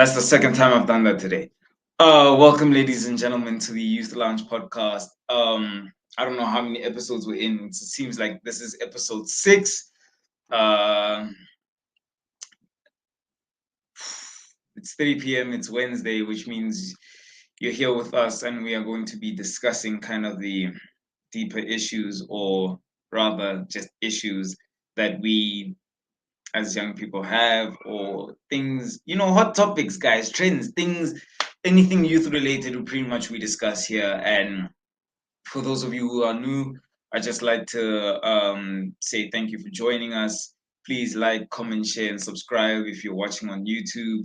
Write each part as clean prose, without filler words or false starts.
That's the second time I've done that today. Welcome, ladies and gentlemen, to the Youth Lounge podcast. I don't know how many episodes we're in. It seems like this is episode 6. Uh, it's 3 p.m. It's Wednesday, which means you're here with us, and we are going to be discussing kind of the deeper issues, or rather, just issues that we as young people have, or things, hot topics, guys, trends, things, anything youth related, pretty much we discuss here. And for those of you who are new, I just like to say thank you for joining us. Please like, comment, share, and subscribe if you're watching on YouTube.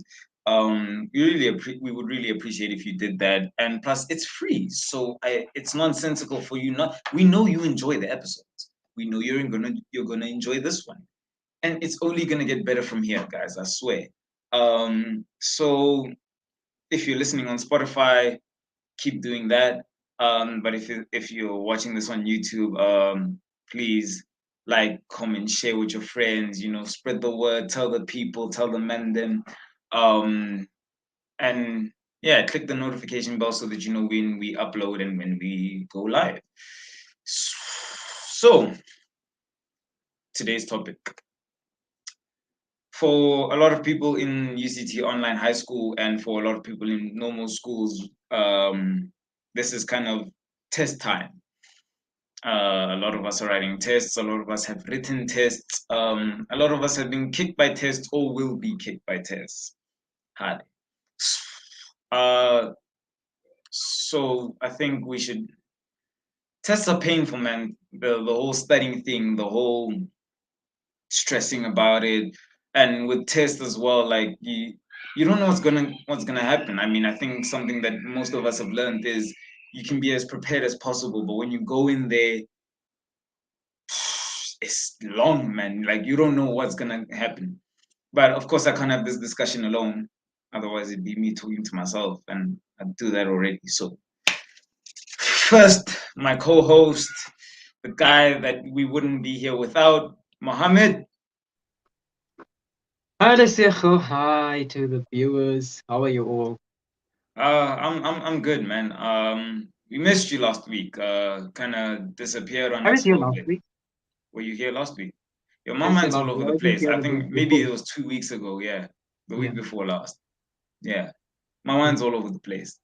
We would really appreciate if you did that. And plus, it's free, so it's nonsensical for you. Not we know you enjoy the episodes. We know you're gonna enjoy this one, and it's only gonna get better from here, guys. I swear. So if you're listening on Spotify, keep doing that. But if you're watching this on YouTube, please like, comment, share with your friends. Spread the word, tell the people, tell the men them, and yeah, click the notification bell so that you know when we upload and when we go live. So today's topic, for a lot of people in UCT online high school, and for a lot of people in normal schools, this is kind of test time. A lot of us are writing tests. A lot of us have written tests. A lot of us have been kicked by tests or will be kicked by tests. Hard. So I think we should. Tests are painful, man. The whole studying thing, the whole stressing about it, and with tests as well, like you don't know what's gonna happen. I mean, I think something that most of us have learned is you can be as prepared as possible, but when you go in there, it's long, man. Like, you don't know what's gonna happen. But of course, I can't have this discussion alone. Otherwise, it'd be me talking to myself, and I do that already. So first, my co-host, the guy that we wouldn't be here without, Mohammed. Hi, Lesejo. Hi to the viewers. How are you all? I'm good, man. We missed you last week. Kind of disappeared on I was us here for a last bit. week. Were you here last week? Your I was here mind's all last over week. I the wasn't place. here I the week think maybe before. it was 2 weeks ago. Yeah, the Yeah. week before last. Yeah, my mind's all over the place.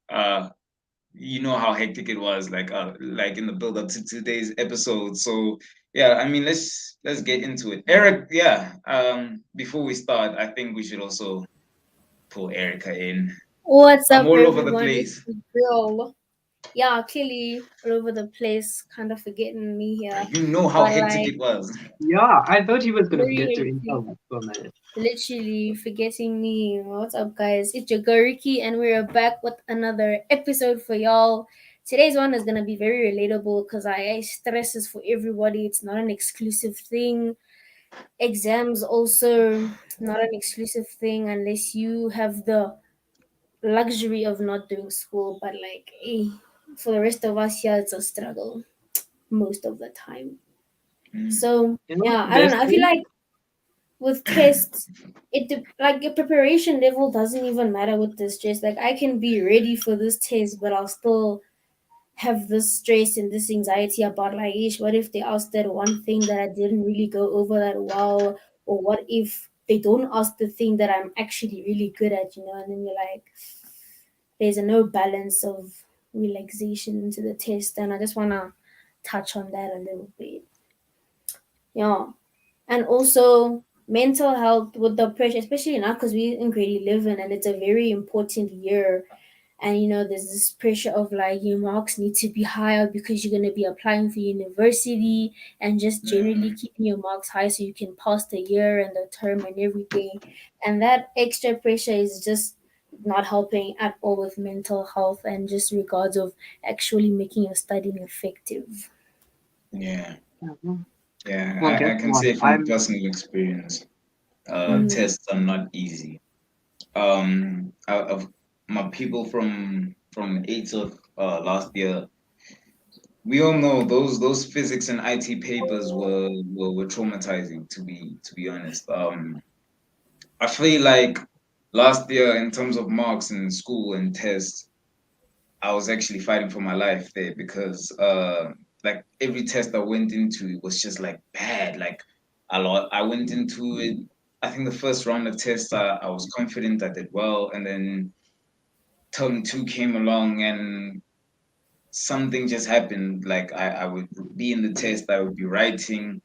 You know how hectic it was, like in the build up to today's episode. So yeah, I mean, let's get into it. Eric, yeah. Before we start, I think we should also pull Erica in. What's I'm up, all over the everyone? It's place. the girl. Yeah, clearly all over the place, kind of forgetting me here. You know how But hectic like, it was. Yeah, I thought he was gonna very forget to hectic. insult us for a minute. Literally forgetting me. What's up, guys? It's your girl Ricky, and we're back with another episode for y'all. Today's one is gonna be very relatable because I stress is for everybody. It's not an exclusive thing. Exams also not an exclusive thing unless you have the luxury of not doing school, but like, for the rest of us here, it's a struggle most of the time. Mm. So You know, yeah, I don't there's know. I feel this. like with tests, like your preparation level doesn't even matter with this stress. Like I can be ready for this test, but I'll still have this stress and this anxiety about like, ish, what if they asked that one thing that I didn't really go over that well, or what if they don't ask the thing that I'm actually really good at, and then you're like, there's a no balance of relaxation into the test, and I just want to touch on that a little bit. Yeah. And also mental health with the pressure, especially now because we're in grade 11 and it's a very important year. And there's this pressure of like your marks need to be higher because you're going to be applying for university, and just generally Mm. keeping your marks high so you can pass the year and the term and everything. And that extra pressure is just not helping at all with mental health and just regards of actually making your studying effective. Yeah, Mhm. yeah. Well, guess I can what? say from personal experience, Mm. tests are not easy. Out of my people from eighth of last year, we all know those physics and IT papers were traumatizing, to be honest. I feel like last year in terms of marks in school and tests, I was actually fighting for my life there because like every test I went into it was just like bad. Like a lot I went into it. I think the first round of tests I was confident I did well, and then term two came along and something just happened. Like I would be in the test, I would be writing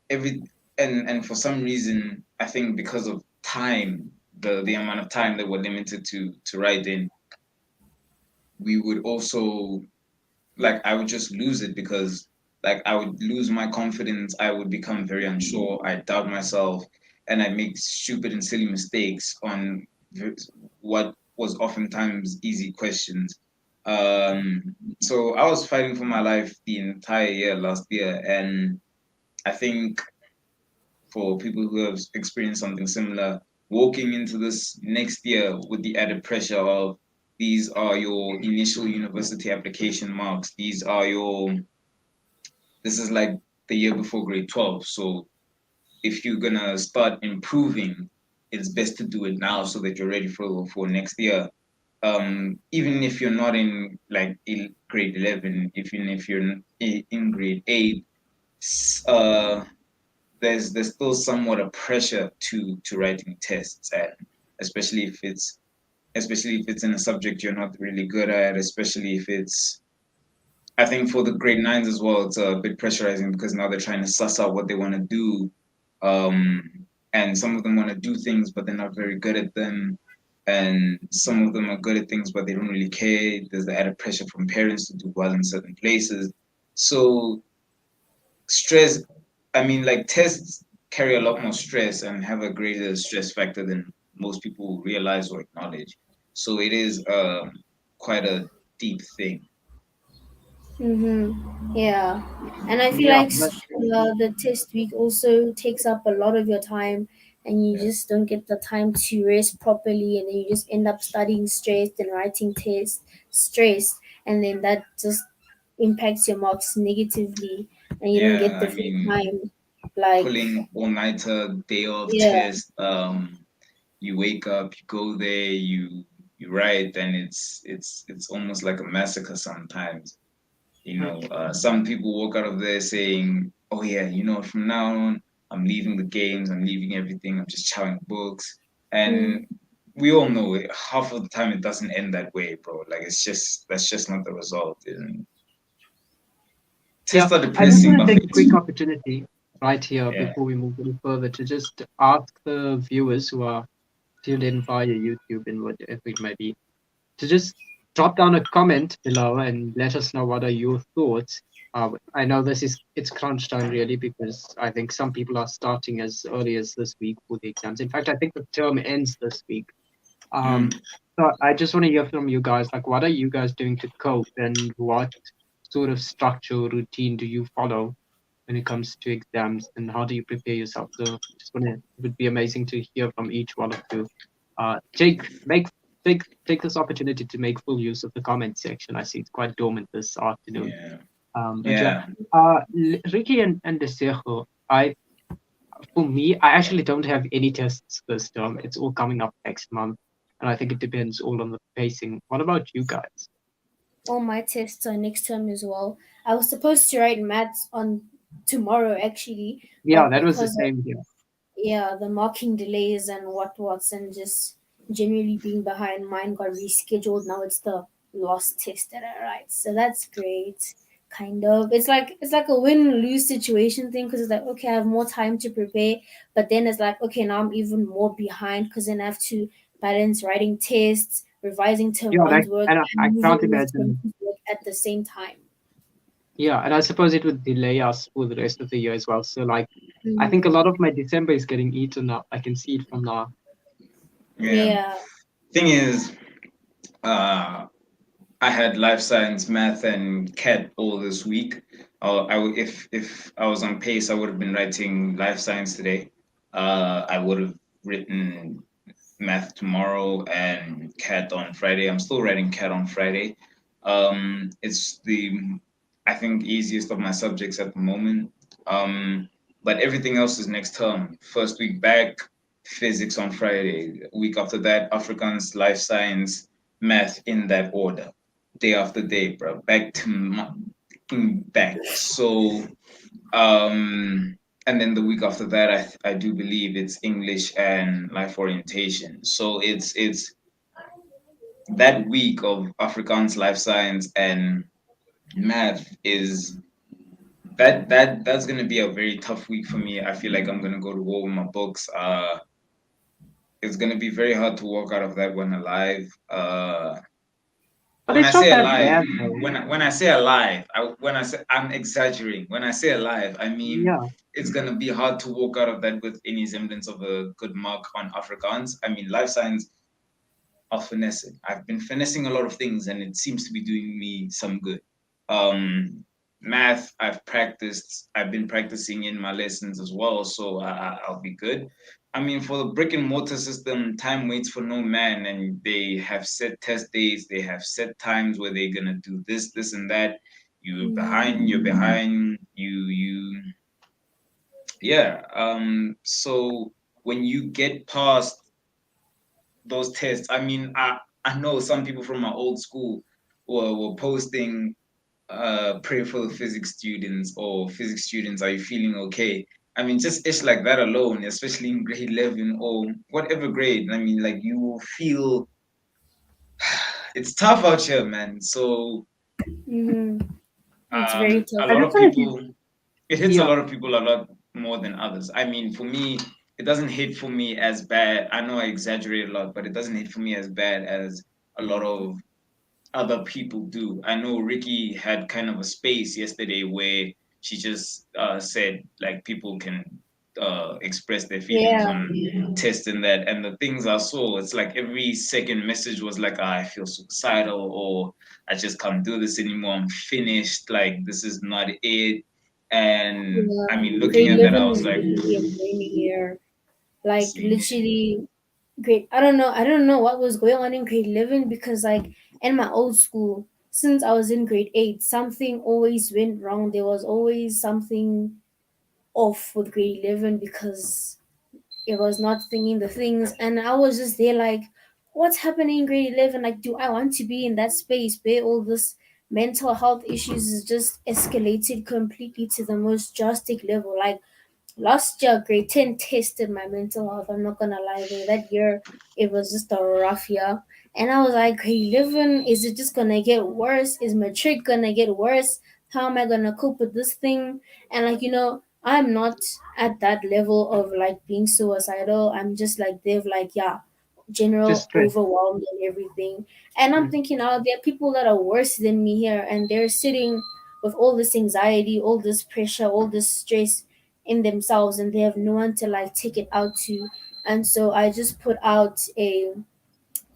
every and for some reason I think because of time, the amount of time that we're limited to write in, we would also like I would just lose it because like I would lose my confidence. I would become very unsure. I doubt myself, and I make stupid and silly mistakes on what was oftentimes easy questions. So I was fighting for my life the entire year last year, and I think for people who have experienced something similar, walking into this next year with the added pressure of these are your initial university application marks. This is like the year before grade 12. So if you're gonna start improving, it's best to do it now so that you're ready for next year. Even if you're not in like grade 11, even if you're in grade 8, uh, there's still somewhat a pressure to writing tests, and especially if it's in a subject you're not really good at, especially if it's I think for the grade nines as well, it's a bit pressurizing because now they're trying to suss out what they want to do. Um, and some of them want to do things, but they're not very good at them. And some of them are good at things, but they don't really care. There's the added pressure from parents to do well in certain places. So stress, I mean, like tests carry a lot more stress and have a greater stress factor than most people realize or acknowledge. So it is quite a deep thing. Yeah, and I feel Yeah, like the test week also takes up a lot of your time, and you Yeah. just don't get the time to rest properly, and then you just end up studying stressed and writing tests stressed, and then that just impacts your marks negatively, and you don't get Yeah, the I free mean, time. Like, pulling all nighter, day of yeah. test. You wake up, you go there, you write, and it's almost like a massacre sometimes. Some people walk out of there saying, "Oh yeah, from now on, I'm leaving the games, I'm leaving everything, I'm just chowing books." Mm. And we all know it. Half of the time, it doesn't end that way, bro. Like that's just not the result. And yeah. tests are I just depressing, want to but take a quick opportunity right here yeah, before we move any further to just ask the viewers who are tuned in via YouTube and whatever it may be to just drop down a comment below and let us know what are your thoughts. I know it's crunch time really because I think some people are starting as early as this week for the exams. In fact, I think the term ends this week. Um, mm, so I just want to hear from you guys, like what are you guys doing to cope and what sort of structure routine do you follow when it comes to exams and how do you prepare yourself? So just want to, it would be amazing to hear from each one of you. Take this opportunity to make full use of the comment section. I see it's quite dormant this afternoon. yeah, But yeah, yeah. Ricky and Desejo, for me, I actually don't have any tests this term. It's all coming up next month, and I think it depends all on the pacing. What about you guys? All my tests are next term as well. I was supposed to write maths on tomorrow actually, Yeah, but that was the because of, same here. yeah, the marking delays and what's and just generally being behind, mine got rescheduled. Now it's the last test that I write, so that's great. Kind of, it's like a win lose situation thing because it's like, okay, I have more time to prepare, but then it's like, okay, now I'm even more behind because then I have to balance writing tests, revising term Yeah, one's work, and I and moving can't with term imagine. two's work at the same time. Yeah, and I suppose it would delay us for the rest of the year as well. So, like, I think a Mm, lot of my December is getting eaten up. I can see it from now. Yeah. yeah. Thing is, uh, I had life science, math, and CAT all this week. If I was on pace, I would have been writing life science today. I would have written math tomorrow and CAT on Friday. I'm still writing CAT on Friday. It's I think easiest of my subjects at the moment. But everything else is next term. First week back, physics on Friday. Week after that, Afrikaans, life science, math in that order. Day after day, bro. Back to back. So and then the week after that, I do believe it's English and life orientation. So it's that week of Afrikaans, life science, and math is that's gonna be a very tough week for me. I feel like I'm gonna go to war with my books. It's gonna be very hard to walk out of that one alive. But When I it's not say that alive, bad though. when I say alive, when I say I'm exaggerating. When I say alive, I mean Yeah, it's gonna be hard to walk out of that with any semblance of a good mark on Afrikaans. I mean, life science, I'll finesse it. I've been finessing a lot of things, and it seems to be doing me some good. Math, I've practiced. I've been practicing in my lessons as well, so I'll be good. I mean, for the brick and mortar system, time waits for no man, and they have set test days. They have set times where they're gonna do this, this, and that. You're behind. You're behind. Yeah. So when you get past those tests. I mean, I know some people from my old school were posting pray for the physics students or physics students, are you feeling okay? I mean, just ish like that alone, especially in grade 11 or whatever grade. I mean, like you will feel it's tough out here, man. So Mm-hmm. It's very a tough. I lot just of want to. people, it hits a Yeah, lot of people a lot more than others. I mean, for me, it doesn't hit for me as bad. I know I exaggerate a lot, but it doesn't hit for me as bad as a lot of other people do. I know Ricky had kind of a space yesterday where she just said like people can express their feelings Yeah. on test and that. And the things I saw, it's like every second message was like, I feel suicidal or I just can't do this anymore. I'm finished. Like this is not it. And Yeah. I mean, looking Grade at that, I 11 was is like, really a draining year. Like same here. literally grade I don't know what was going on in grade 11 because like in my old school since I was in grade 8 something always went wrong. There was always something off with grade 11 because it was not thinking the things and I was just there like what's happening in grade 11, like do I want to be in that space where all this mental health issues is just escalated completely to the most drastic level. Like last year, grade 10 tested my mental health. I'm not gonna lie there. That year, it was just a rough year. And I was like, grade 11, is it just gonna get worse? Is matric gonna get worse? How am I gonna cope with this thing? And like, I'm not at that level of like being suicidal. I'm just like, they've like, yeah, just general stress. overwhelmed and everything. And I'm Mm. thinking, oh, there are people that are worse than me here, and they're sitting with all this anxiety, all this pressure, all this stress in themselves and they have no one to like take it out to. And so I just put out a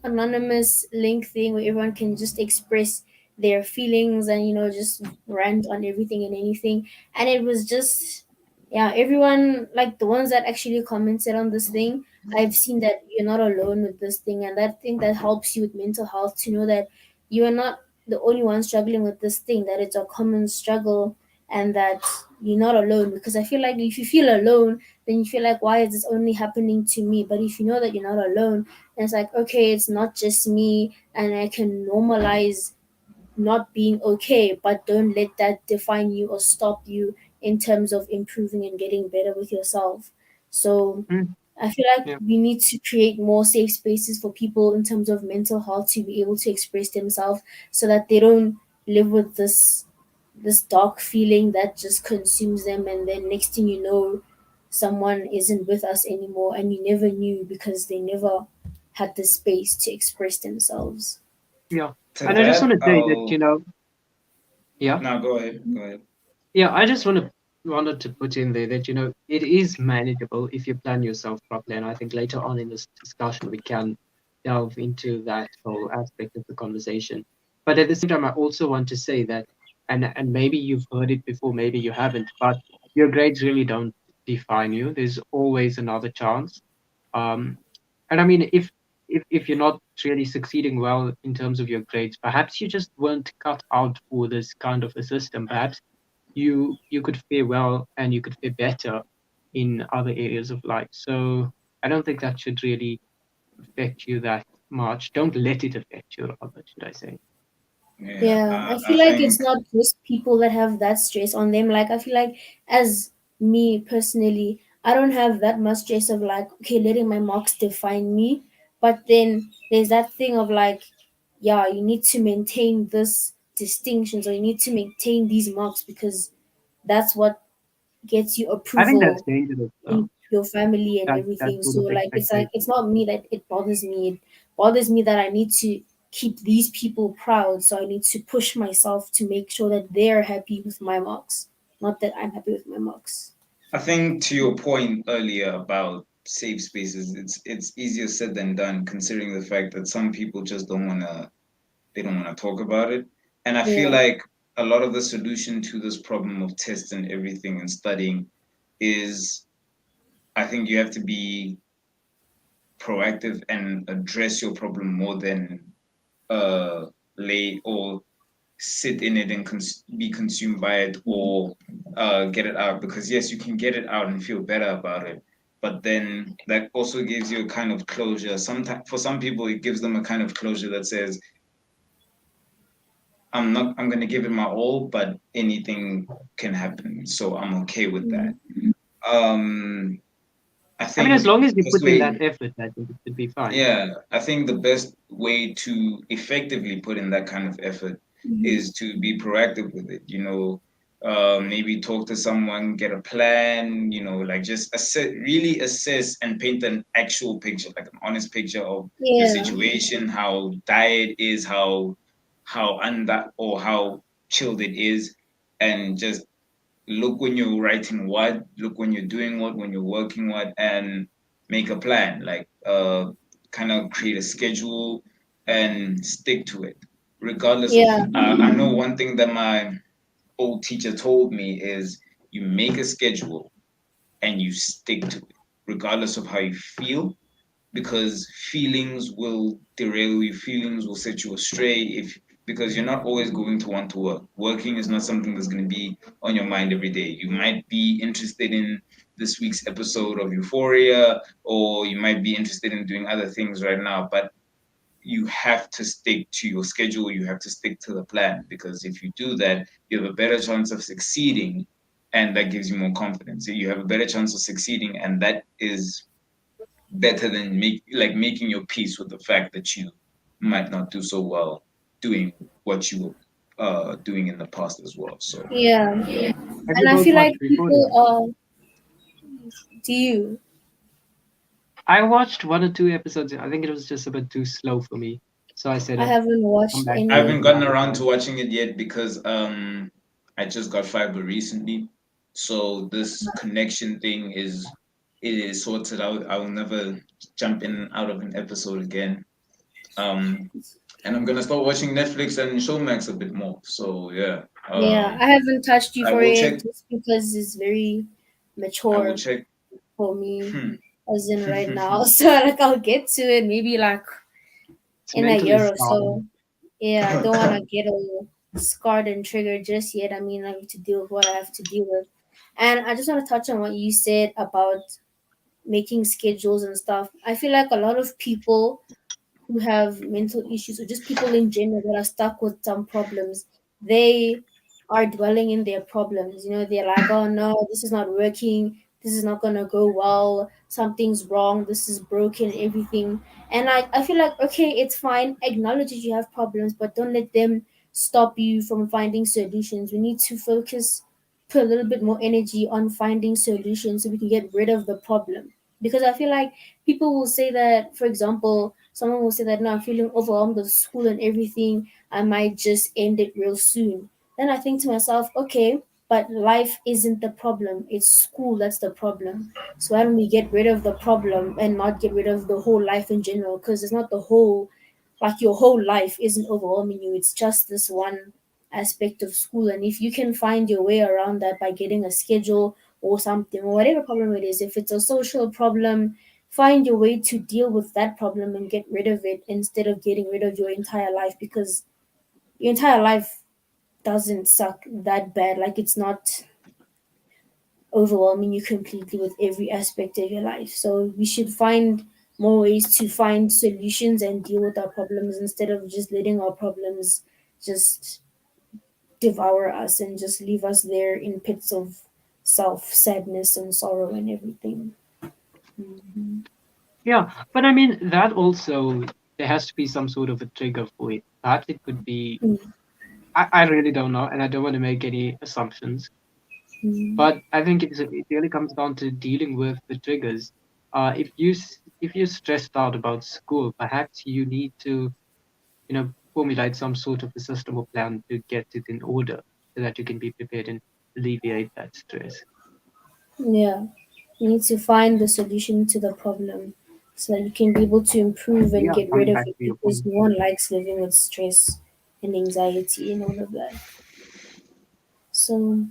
anonymous link thing where everyone can just express their feelings and just rant on everything and anything. And it was just, yeah, everyone, like the ones that actually commented on this thing, I've seen that you're not alone with this thing, and that thing that helps you with mental health to know that you are not the only one struggling with this thing, that it's a common struggle, and that you're not alone. Because I feel like if you feel alone, then you feel like, why is this only happening to me? But if you know that you're not alone, and it's like, okay, it's not just me, and I can normalize not being okay, but don't let that define you or stop you in terms of improving and getting better with yourself. So Mm. I feel like Yeah, we need to create more safe spaces for people in terms of mental health to be able to express themselves so that they don't live with this dark feeling that just consumes them, and then next thing you know someone isn't with us anymore and you never knew because they never had the space to express themselves. yeah. To And I just want that, to say that, yeah, no, go ahead, go ahead. yeah, I just wanted to put in there that, it is manageable if you plan yourself properly. And I think later on in this discussion, we can delve into that whole aspect of the conversation. But at the same time, I also want to say that, and maybe you've heard it before, maybe you haven't, but your grades really don't define you. There's always another chance. Um, and I mean, if you're not really succeeding well in terms of your grades, perhaps you just weren't cut out for this kind of a system. Perhaps you could fare well and you could fare better in other areas of life. So I don't think that should really affect you that much. Don't let it affect you, rather, should I say? Yeah, Yeah, I I feel like think it's not just people that have that stress on them. Like, I feel like, as me personally, I don't have that much stress of like, okay, letting my marks define me. But then there's that thing of like, yeah, you need to maintain this distinctions, or you need to maintain these marks because that's what gets you I think that's approval dangerous, though. in your family and That everything. sort So of like, expectation. it's not me that it bothers me. It bothers me that I need to keep these people proud. So I need to push myself to make sure that they're happy with my marks, not that I'm happy with my marks. I think to your point earlier about safe spaces, it's easier said than done, considering the fact that some people just they don't wanna talk about it. And I feel Yeah. like a lot of the solution to this problem of tests and everything and studying is, I think you have to be proactive and address your problem more than uh lay or sit in it and be consumed by it, or get it out, because yes, you can get it out and feel better about it, but then that also gives you a kind of closure. Sometimes for some people it gives them a kind of closure that says, I'm going to give it my all, but anything can happen, so I'm okay with that. Mhm. um I I mean, as think long as you the best put in way, that effort, I think it should be fine. yeah, I think the best way to effectively put in that kind of effort Mhm. is to be proactive with it. Maybe talk to someone, get a plan. Like just really assess and paint an actual picture, like an honest picture of your Yeah. situation, how diet is, how under or how chilled it is, and just look when you're writing what, look when you're doing what, when you're working what, and make a plan. Like kind of create a schedule and stick to it, regardless of. Yeah. I know one thing that my old teacher told me is you make a schedule and you stick to it, regardless of how you feel, because feelings will derail you, feelings will set you astray, if because you're not always going to want to work. Working is not something that's going to be on your mind every day. You might be interested in this week's episode of Euphoria, or you might be interested in doing other things right now, but you have to stick to your schedule, you have to stick to the plan, because if you do that, you have a better chance of succeeding, and that gives you more confidence. So you have a better chance of succeeding, and that is better than making your peace with the fact that you might not do so well doing what you were doing in the past as well. So Yeah. Have you And I both feel like watched Euphoria? people are. Do you? I watched 1 or 2 episodes. I think it was just a bit too slow for me, so I said I I'd haven't come watched back I to it any. haven't gotten another around to time. watching it yet because I just got fiber recently, so this connection thing is sorted out. I will never jump in and out of an episode again. Um, and I'm gonna start watching Netflix and Showmax a bit more. So yeah, Yeah, I haven't touched I will Euphoria check. just because it's very I will mature check. for me, Hmm. as in right now. So like, I'll get to it maybe like It's in a mentally year or scarring. so. Yeah, I don't want to get all scarred and triggered just yet. I mean, I have to deal with what I have to deal with. And I just want to touch on what you said about making schedules and stuff. I feel like a lot of people who have mental issues, or just people in general that are stuck with some problems, they are dwelling in their problems. They're like, oh no, this is not working, this is not gonna go well, something's wrong, this is broken, everything. And I feel like, okay, it's fine, acknowledge that you have problems, but don't let them stop you from finding solutions. We need to focus, put a little bit more energy on finding solutions so we can get rid of the problem. Because I feel like people will say that, for example, someone will say that, no, I'm feeling overwhelmed with school and everything, I might just end it real soon. Then I think to myself, okay, but life isn't the problem, it's school that's the problem. So why don't we get rid of the problem and not get rid of the whole life in general? Because it's not the whole, like, your whole life isn't overwhelming you, it's just this one aspect of school. And if you can find your way around that by getting a schedule or something, or whatever problem it is, if it's a social problem, find your way to deal with that problem and get rid of it instead of getting rid of your entire life, because your entire life doesn't suck that bad. Like, it's not, overwhelming you completely with every aspect of your life. So we should find more ways to find solutions and deal with our problems instead of just letting our problems just devour us and just leave us there in pits of self sadness and sorrow and everything. Hmm. Yeah, but I mean that also there has to be some sort of a trigger for it. Perhaps it could be. I really don't know, and I don't want to make any assumptions. Mm-hmm. But I think it really comes down to dealing with the triggers. If you're stressed out about school, perhaps you need to formulate some sort of a system or plan to get it in order so that you can be prepared and alleviate that stress. Yeah, you need to find the solution to the problem so that you can be able to improve and Yeah, get rid coming of back it to your because point. no one likes living with stress and anxiety and all of that. So,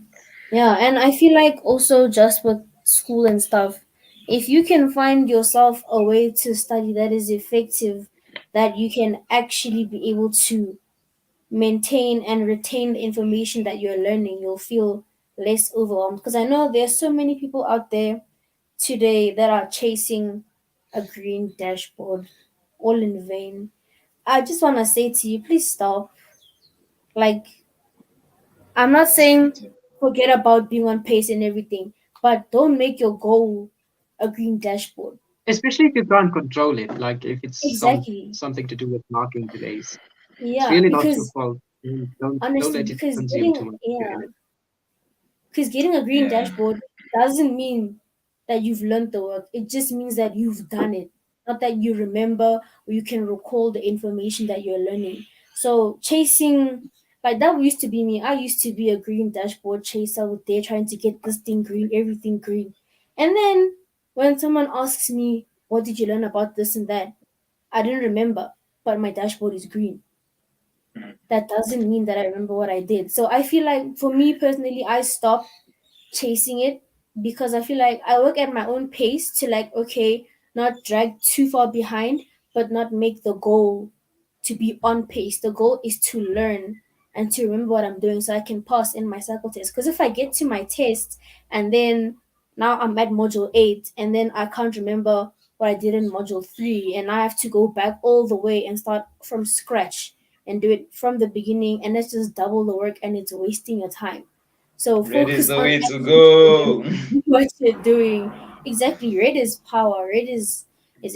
yeah, and I feel like also just with school and stuff, if you can find yourself a way to study that is effective, that you can actually be able to maintain and retain the information that you're learning, you'll feel less overwhelmed. Because I know there's so many people out there today that are chasing a green dashboard all in vain. I just want to say to you, please stop. Like, I'm not saying forget about being on pace and everything, but don't make your goal a green dashboard. Especially if you can't control it, like if it's Exactly. something to do with marking delays. It's Yeah, really not your because fault. Don't honestly, let it because consume getting too much of your yeah, energy. because getting a green Yeah. dashboard doesn't mean that you've learned the work. It just means that you've done it. Not that you remember or you can recall the information that you're learning. So chasing like that used to be me. I used to be a green dashboard chaser out there trying to get this thing green, everything green. And then when someone asks me, what did you learn about this and that? I didn't remember, but my dashboard is green. That doesn't mean that I remember what I did. So I feel like for me personally, I stopped chasing it because I feel like I work at my own pace to like okay, not drag too far behind, but not make the goal to be on pace. The goal is to learn and to remember what I'm doing so I can pass in my cycle test. Because if I get to my test and then now I'm at module 8 and then I can't remember what I did in module 3 and I have to go back all the way and start from scratch and do it from the beginning and that's just double the work and it's wasting your time. So Red is focus the on way to actually doing go. what you're doing. Exactly. Red is power. Red is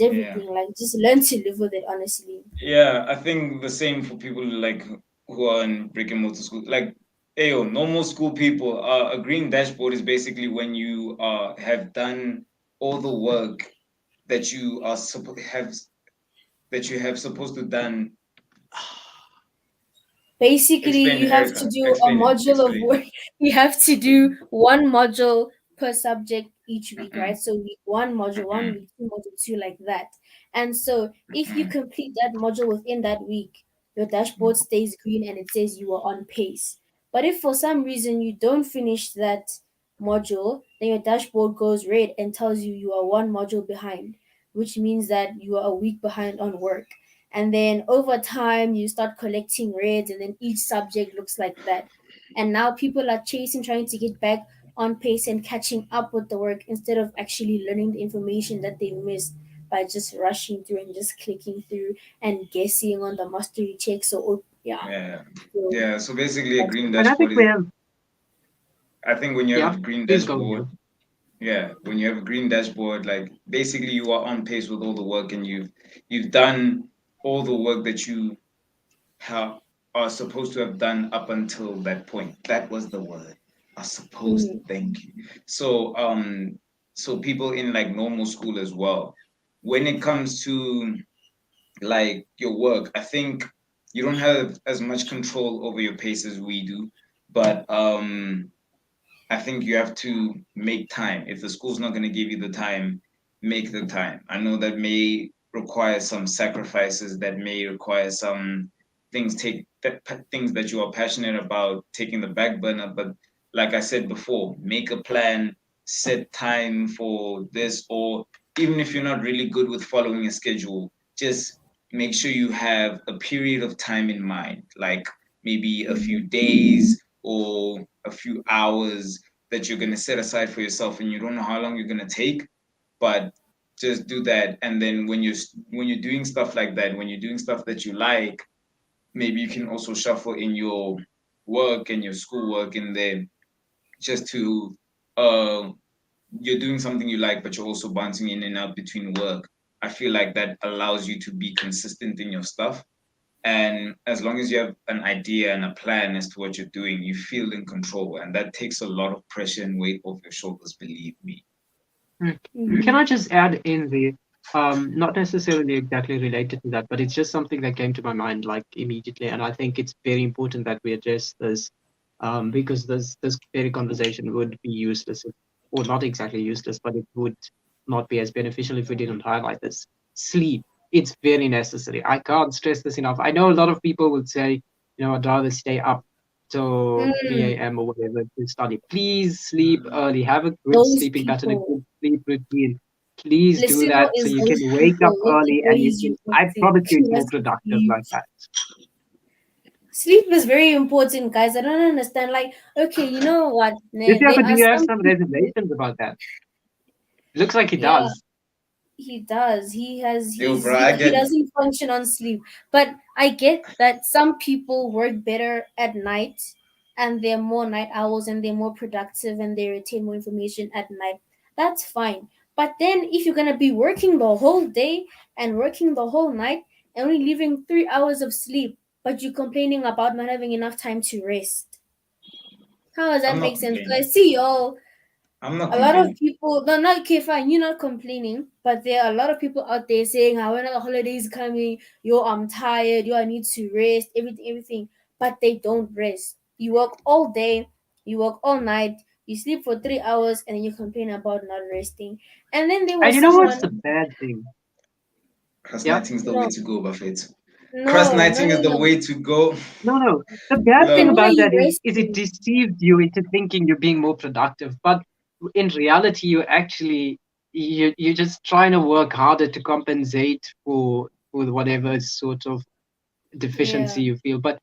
Yeah. everything. Like just learn to live with it honestly. Yeah, I think the same for people like who are in brick and mortar school. Like, ayo, normal school people, a green dashboard is basically when you have done all the work that you are supposed to done. Basically, Explain, you have to Erica. do a Explain it. module of Explain. work. You have to do one module per subject each week, right? Mm-mm, So week one module one, mm-mm, week two module two, like that. And so if you mm-mm. complete that module within that week, your dashboard stays green and it says you are on pace. But if for some reason you don't finish that module, then your dashboard goes red and tells you you are one module behind, which means that you are a week behind on work. And then over time you start collecting reds and then each subject looks like that, and now people are chasing trying to get back on pace and catching up with the work instead of actually learning the information that they missed by just rushing through and just clicking through and guessing on the mastery check. So yeah, Yeah. so Yeah. So basically, a that's green And I think dashboard we is. have, I think when you have yeah, a green please go dashboard, ahead. yeah, when you have a green dashboard, like basically you are on pace with all the work and you've done all the work that you have are supposed to have done up until that point. That was the word. Are supposed. mm, Thank you. So people in like normal school as well. When it comes to like your work, I think you don't have as much control over your pace as we do, but I think you have to make time. If the school's not going to give you the time, make the time. I know that may require some sacrifices, that may require some things that you are passionate about taking the back burner. But like I said before, make a plan, set time for this, or even if you're not really good with following a schedule, just make sure you have a period of time in mind, like maybe a few mm, days or a few hours that you're gonna set aside for yourself, and you don't know how long you're gonna take, but just do that. And then when you're doing stuff like that, when you're doing stuff that you like, maybe you can also shuffle in your work and your schoolwork in there, just to uh you're doing something you like, but you're also bouncing in and out between work. I feel like that allows you to be consistent in your stuff. And as long as you have an idea and a plan as to what you're doing, you feel in control. And that takes a lot of pressure and weight off your shoulders, believe me. Can I just add in the not necessarily exactly related to that, but it's just something that came to my mind like immediately, and I think it's very important that we address this because this very conversation would be useless, or not exactly useless, but it would not be as beneficial if we didn't highlight this. Sleep, it's very necessary. I can't stress this enough. I know a lot of people would say, I'd rather stay up till 3 a.m. or whatever to study. Please sleep early. Have a good Those sleeping pattern, a people. good sleep routine. Please do Listener that so is you those can wake up people. What the early and ways you talk I to. promise you it's That's more productive sleep. like that. Sleep is very important, guys. I don't understand. Like, okay, you know what? There Do are you have some some people. reservations about that? Looks like he Yeah, does. he does. He has. Yo, bro, I He get doesn't function on sleep. But I get that some people work better at night, and they're more night owls, and they're more productive, and they retain more information at night. That's fine. But then, if you're gonna be working the whole day and working the whole night, and only leaving 3 hours of sleep, but you're complaining about not having enough time to rest, how does I'm that not make sense? complaining. Because I see y'all, I'm not a lot of complaining. people, no, not okay, fine, you're not complaining, but there are a lot of people out there saying, how when are the holidays coming? Yo, I'm tired. Yo, I need to rest, everything, everything. But they don't rest. You work all day, you work all night, you sleep for 3 hours, and then you complain about not resting. And then there And was you know what's someone, the bad thing? Yeah? Procrastinating is the way no, to go, Buffett. no, no, Procrastinating no, is the no. way to go. No. The bad thing Then Love. why are about you that is it resting? deceives you into thinking you're being more productive. But in reality, you're just trying to work harder to compensate for whatever sort of deficiency Yeah. you feel. But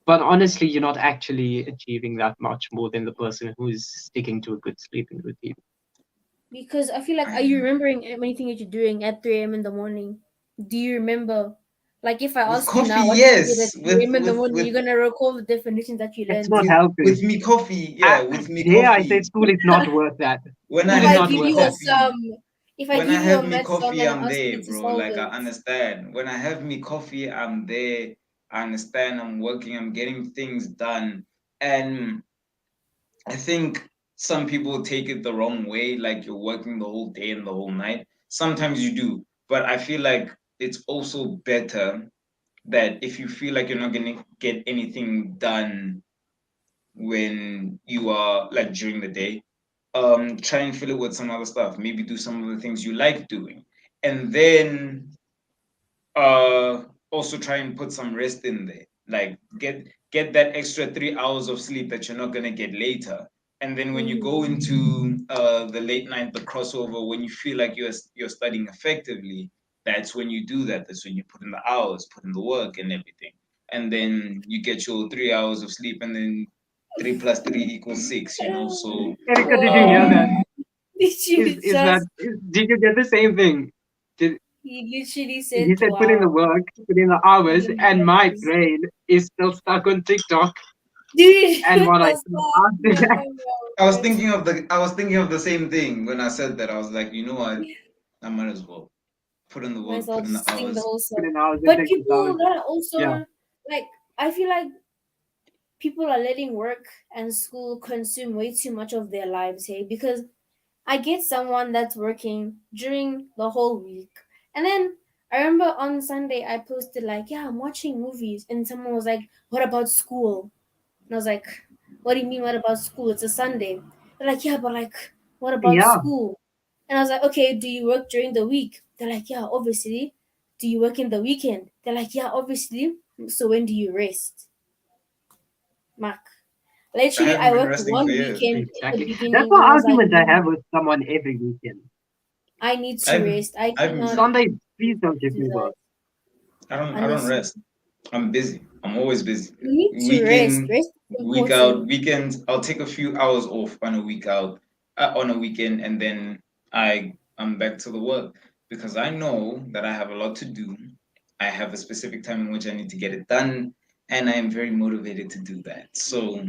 honestly, you're not actually achieving that much more than the person who's sticking to a good sleeping routine. Because I feel like, are I, you remembering anything that you're doing at 3 a.m. in the morning? Do you remember? Like, if I with ask you coffee, now what you did at yes. 3 With a.m. in the with morning, with you're gonna recall the definitions that you It's learned. not with helping. me coffee, yeah. With me Dare I say coffee. school is not worth that. When I If School is I have not give me worth you a that. coffee, sum, if I when I give you a have me math sum coffee, and I'm ask there, you to bro. solve Like I it, understand. When I have me coffee, I'm there. I understand. I'm working. I'm getting things done. And I think some people take it the wrong way, like you're working the whole day and the whole night. Sometimes you do, but I feel like it's also better that if you feel like you're not gonna get anything done when you are like during the day, try and fill it with some other stuff. Maybe do some of the things you like doing, and then also try and put some rest in there. Like get that extra 3 hours of sleep that you're not gonna get later. And then when you mm-hmm. go into the late night, the crossover, when you feel like you're studying effectively, that's when you do that. That's when you put in the hours, put in the work and everything. And then you get your 3 hours of sleep, and then 3 plus 3 equals 6, So Erica, did you hear Wow, that? did you just? Did you get the same thing? Did He literally he said, said put in the "Wow." work, put in the hours, and my Yes. brain is still stuck on TikTok. Dude, And what what I the said fuck? after that, I was thinking of the same thing when I said that. I was like, you know what? I might as well put in the Might as work, well put in the just sing the hours. whole put song. in hours and But take this people hours. that are Yeah. also like, I feel like people are letting work and school consume way too much of their lives, hey? Because I get someone that's working during the whole week. And then I remember on Sunday I posted like, yeah, I'm watching movies. And someone was like, what about school? And I was like, what do you mean, what about school? It's a Sunday. They're like, yeah, but like, what about Yeah. school? And I was like, okay, do you work during the week? They're like, yeah, obviously. Do you work in the weekend? They're like, yeah, obviously. So when do you rest? Mark. I Literally, I haven't been worked resting for one years. weekend in the Exactly. That's beginning the and I was like, argument I no, have with someone every weekend. I need to I've rest. I I've cannot Sunday, please don't give do me that. work. I don't I don't Honestly, rest. I'm busy. I'm always busy. you need to rest. Weekend Rest week out, important. weekends. I'll take a few hours off on a week out, on a weekend, and then I'm back to the work because I know that I have a lot to do. I have a specific time in which I need to get it done, and I am very motivated to do that. So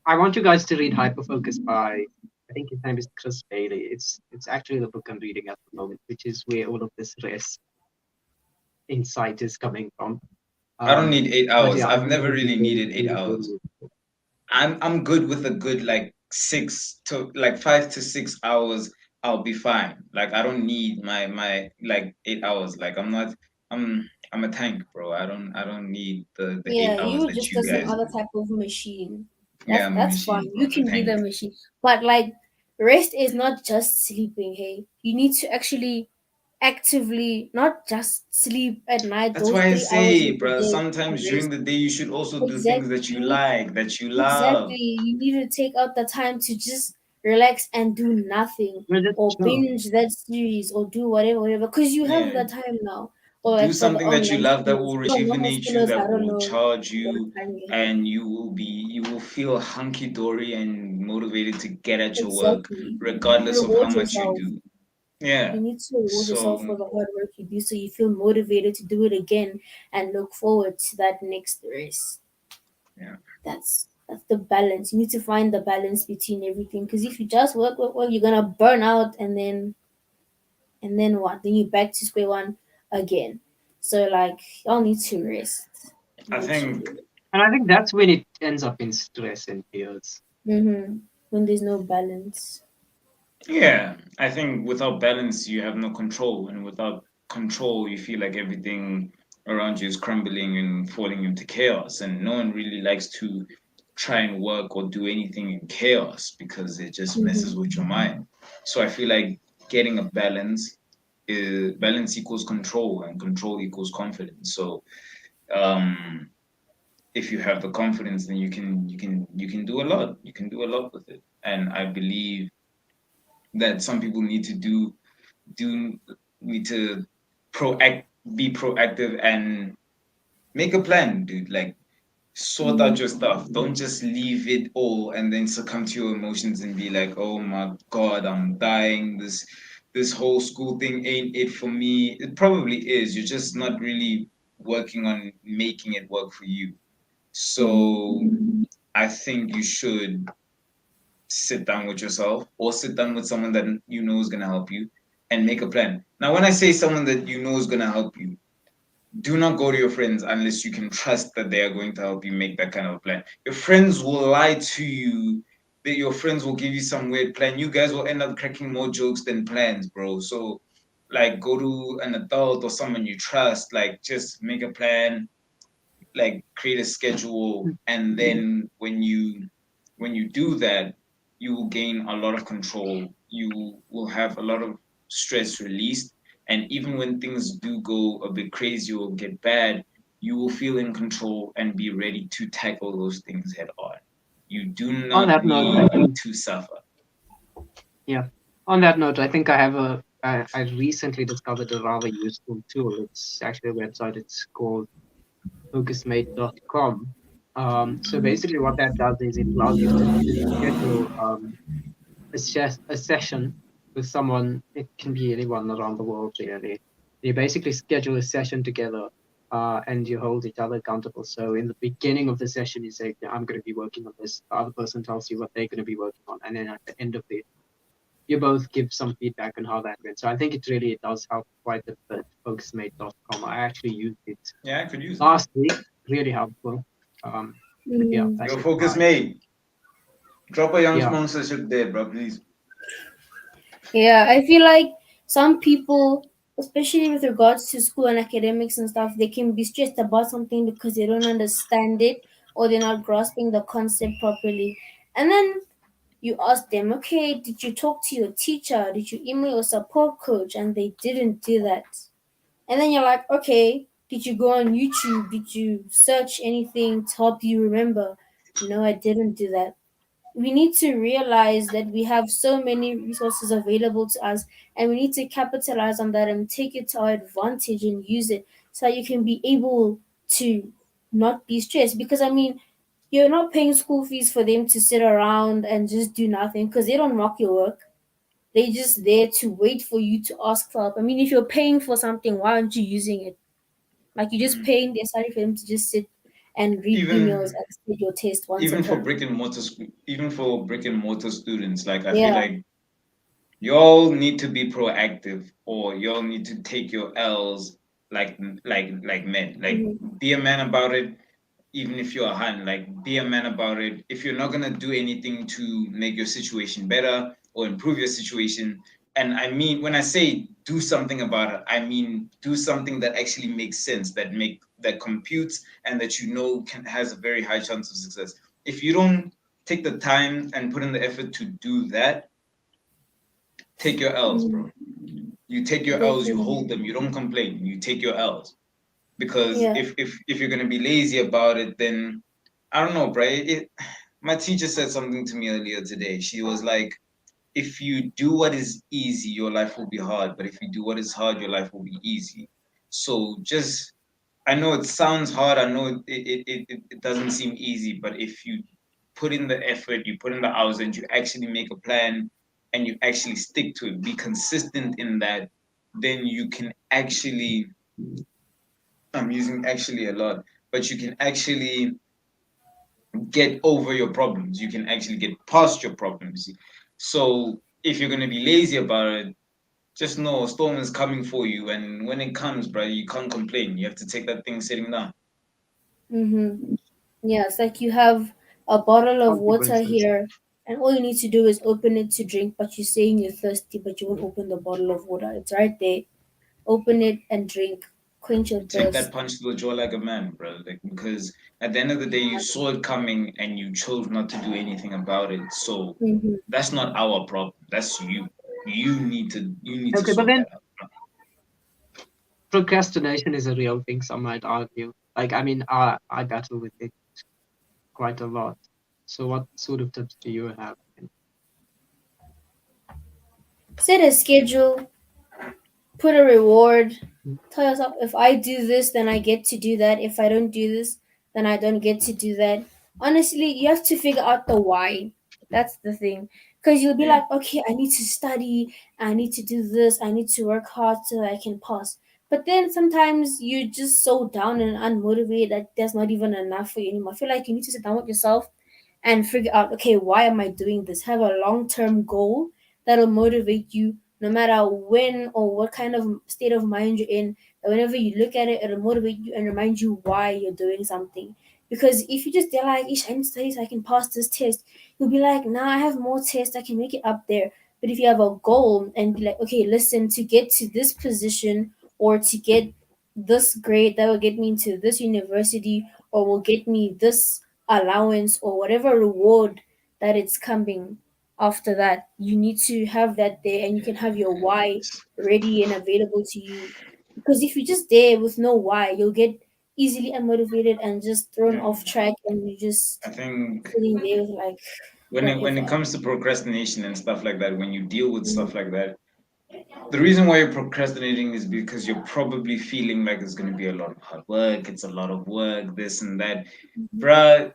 I want you guys to read Hyperfocus by, I think his name is Chris Bailey. It's actually the book I'm reading at the moment, which is where all of this rest insight is coming from. I don't need eight But hours. yeah, I I've think it never would be really very, needed eight very, very hours. useful. I'm good with a good like 5 to 6 hours. I'll be fine. Like I don't need my like 8 hours. Like I'm a tank, bro. I don't need the eight Yeah, hours you that just you as some guys other do. type of machine. Yeah, I'm a That's fine. machine, bro. You I'm a can be the tank. machine. But like rest is not just sleeping, hey. You need to actually actively not just sleep at night, That's those why I 3 hours say, of the bro, day to sometimes during rest. the day you should also do things that you Exactly. like, that you Exactly. love. You need to take out the time to just relax and do nothing We're just or chill. binge that series or do whatever because you have Yeah. the time now. Or Do like for the something that you online love that schoolers. will For the normal rejuvenate you, schoolers, I that don't will know charge what you, time they have. and you will feel hunky dory and motivated to get at your work Exactly. regardless of how Reward much you yourself. do. Yeah. You need to reward yourself So for the hard work you do so you feel motivated to do it again and look forward to that next race. yeah. That's the balance. You need to find the balance between everything. Because if you just work, you're gonna burn out and then what? Then you're back to square one again. So like y'all need to rest. I Literally. think And I think that's when it ends up in stress and tears. When there's no balance. yeah, I think without balance you have no control, and without control you feel like everything around you is crumbling and falling into chaos, and no one really likes to try and work or do anything in chaos because it just messes Mm-hmm. with your mind. So I feel like getting a balance equals control, and control equals confidence. So um if you have the confidence, then you can do a lot. You can do a lot with it. And I believe that some people do need to proact be proactive and make a plan, dude. Like sort out Mm-hmm. your stuff. Don't just leave it all and then succumb to your emotions and be like, oh my god, I'm dying. This whole school thing ain't it for me. It probably is. You're just not really working on making it work for you. Mm-hmm. So I think you should sit down with yourself or sit down with someone that you know is going to help you and make a plan. Now, when I say someone that you know is going to help you, do not go to your friends unless you can trust that they are going to help you make that kind of a plan. Your friends will lie to you. That your friends will give you some weird plan. You guys will end up cracking more jokes than plans, bro. So, like, go to an adult or someone you trust. Like, just make a plan, like create a schedule, and then when you do that, you will gain a lot of control. You will have a lot of stress released, and even when things do go a bit crazy or get bad, you will feel in control and be ready to tackle those things head on. You do On not that note, I need think, to suffer. yeah. On that note, I think I recently discovered a rather useful tool. It's actually a website. It's called focusmate.com. So basically, what that does is it allows you to schedule a session with someone. It can be anyone around the world, really. You basically schedule a session together, and you hold each other accountable. So in the beginning of the session, you say, "Yeah, I'm going to be working on this." The other person tells you what they're going to be working on, and then at the end of it, you both give some feedback on how that went. So I think it really does help quite a bit. Focusmate.com. I actually used it Yeah, I could use it. last week. Really helpful. Um, but yeah, Mm. that's Your just focus my mate. Drop a young yeah. sponsorship there, bro, please. Yeah, I feel like some people, especially with regards to school and academics and stuff, they can be stressed about something because they don't understand it or they're not grasping the concept properly. And then you ask them, okay, did you talk to your teacher? Did you email your support coach? And they didn't do that. And then you're like, okay, did you go on YouTube? Did you search anything to help you remember? No, I didn't do that. We need to realize that we have so many resources available to us and we need to capitalize on that and take it to our advantage and use it so you can be able to not be stressed. Because I mean, you're not paying school fees for them to sit around and just do nothing because they don't mark your work. They just there to wait for you to ask for help. I mean, if you're paying for something, why aren't you using it? Like you're just paying their salary for them to just sit and read emails Even and sit your test once and even for hope. brick and mortar even for brick and mortar students, like I feel Yeah. like y'all need to be proactive, or y'all need to take your L's like men. Like Mm-hmm. be a man about it, even if you're a hun, like be a man about it. If you're not gonna do anything to make your situation better or improve your situation, and I mean when I say do something about it, I mean do something that actually makes sense, that computes and that has a very high chance of success. If you don't take the time and put in the effort to do that, take your L's, Mm-hmm. bro. You take your L's, you Definitely. hold them, you don't complain, you take your L's. Because Yeah. if you're gonna be lazy about it, then I don't know, bro. My teacher said something to me earlier today. She was like, if you do what is easy, your life will be hard. But if you do what is hard, your life will be easy. So just, I know it sounds hard. I know it doesn't seem easy, but if you put in the effort, you put in the hours, and you actually make a plan and you actually stick to it, be consistent in that, then you can actually, I'm using actually a lot, but you can actually get over your problems. You can actually get past your problems. So if you're gonna be lazy about it, just know a storm is coming for you, and when it comes, bro, you can't complain. You have to take that thing sitting down. Mm-hmm. Yeah, it's like you have a bottle of water Consequences. here, and all you need to do is open it to drink, but you're saying you're thirsty, but you won't open the bottle of water. It's right there. Open it and drink. Quench your Take that thirst. punch to the jaw like a man, bro. Like, because at the end of the day, you saw it coming and you chose not to do anything about it. So Mm-hmm. that's not our problem. That's you. You need to Okay, but sort then that out. procrastination is a real thing, some might argue. Like, I mean, I battle with it quite a lot. So, what sort of tips do you have? Set a schedule, put a reward. Mm. Tell yourself, if I do this, then I get to do that. If I don't do this, then I don't get to do that. Honestly, you have to figure out the why. That's the thing. Because you'll be Yeah. like, okay, I need to study, I need to do this, I need to work hard so I can pass. But then sometimes you're just so down and unmotivated that there's not even enough for you anymore. I feel like you need to sit down with yourself and figure out, okay, why am I doing this? Have a long term goal that'll motivate you no matter when or what kind of state of mind you're in. That whenever you look at it, it'll motivate you and remind you why you're doing something. Because if you just, they're like, Ish, I need to study so I can pass this test, you'll be like, nah, I have more tests, I can make it up there. But if you have a goal and be like, okay, listen, to get to this position or to get this grade that will get me into this university or will get me this allowance or whatever reward that it's coming after that, you need to have that there and you can have your why ready and available to you. Because if you're just there with no why, you'll get easily unmotivated and just thrown Yeah. off track and you I just think sitting there with like when it whatever. comes to procrastination and stuff like that, when you deal with Mhm. stuff like that, the reason why you're procrastinating is because you're probably feeling like it's going to be a lot of hard work, it's a lot of work, this and that. Bruh,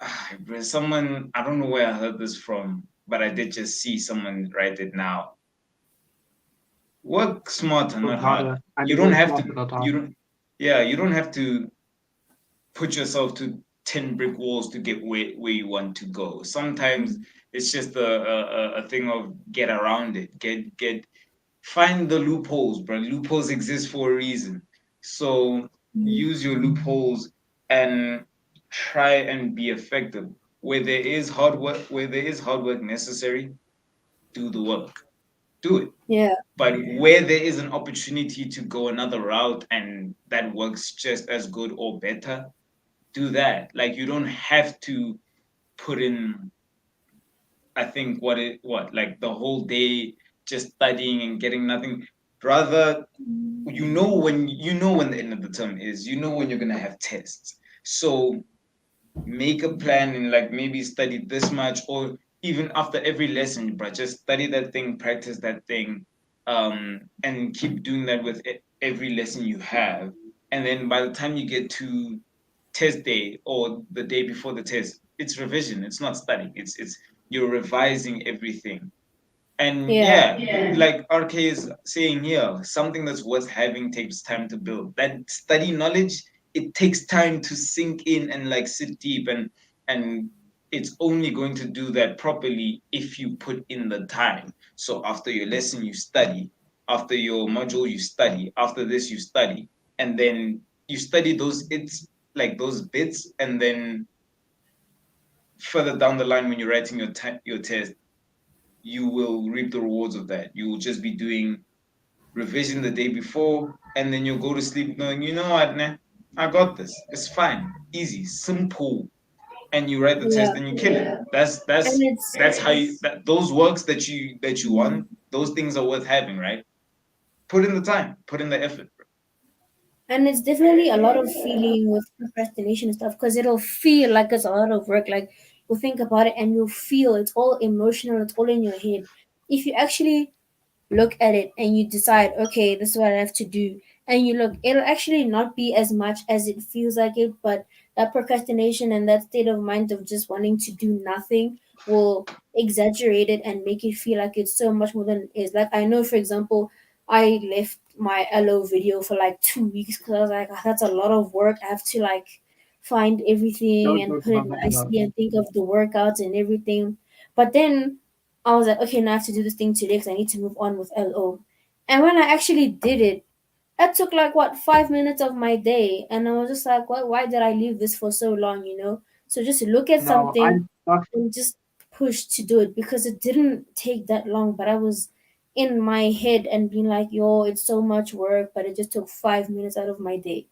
bruh, someone, I don't know where I heard this from, but I did just see someone write it now. Work smarter, Work not harder. harder. I You mean, don't work have to, smarter, not you harder. don't, yeah, you don't have to put yourself to 10 brick walls to get where you want to go. Sometimes it's just a thing of get around it, find the loopholes, bro. Loopholes exist for a reason. So Mhm. use your loopholes and try and be effective. Where there is hard work necessary, do the work. Do it. Yeah. But where there is an opportunity to go another route and that works just as good or better, do that. Like you don't have to put in, I think what like the whole day just studying and getting nothing. Rather, you know when the end of the term is, you know when you're gonna have tests. So make a plan and like maybe study this much, or even after every lesson, but just study that thing, practice that thing, and keep doing that with every lesson you have. And then by the time you get to test day or the day before the test, it's revision. It's not studying. It's you're revising everything. And Yeah. yeah, like RK is saying here, something that's worth having takes time to build. That study knowledge, it takes time to sink in and like sit deep, and it's only going to do that properly if you put in the time. So after your lesson you study, after your module you study, after this you study, and then you study those it's like those bits, and then further down the line when you're writing your test, you will reap the rewards of that. You will just be doing revision the day before, and then you'll go to sleep knowing, you know what, nah, I got this. It's fine, easy, simple. And you write the test Yeah. and you kill it. And That's how you that those works that you want, those things are worth having, right? Put in the time, put in the effort. it's definitely a lot of feeling with procrastination and stuff because it'll feel like it's a lot of work. Like you'll think about it and you'll feel it's all emotional, it's all in your head. If you actually look at it and you decide, okay, this is what I have to do, and you look, it'll actually not be as much as it feels like it, but that procrastination and that state of mind of just wanting to do nothing will exaggerate it and make it feel like it's so much more than it is. Like I know, for example, I left my LO video for like 2 weeks because I was like, "Ah, that's a lot of work. I have to like find everything Don't and talk put it about that enough. nicely and think of the workouts and everything." But then I was like, okay, now I have to do this thing today because I need to move on with LO. And when I actually did it, that took like what 5 minutes of my day, and I was just like, well, why did I leave this for so long? So just look at No, something I'm not. and just push to do it because it didn't take that long, but I was in my head and being like, yo, it's so much work, but it just took 5 minutes out of my day.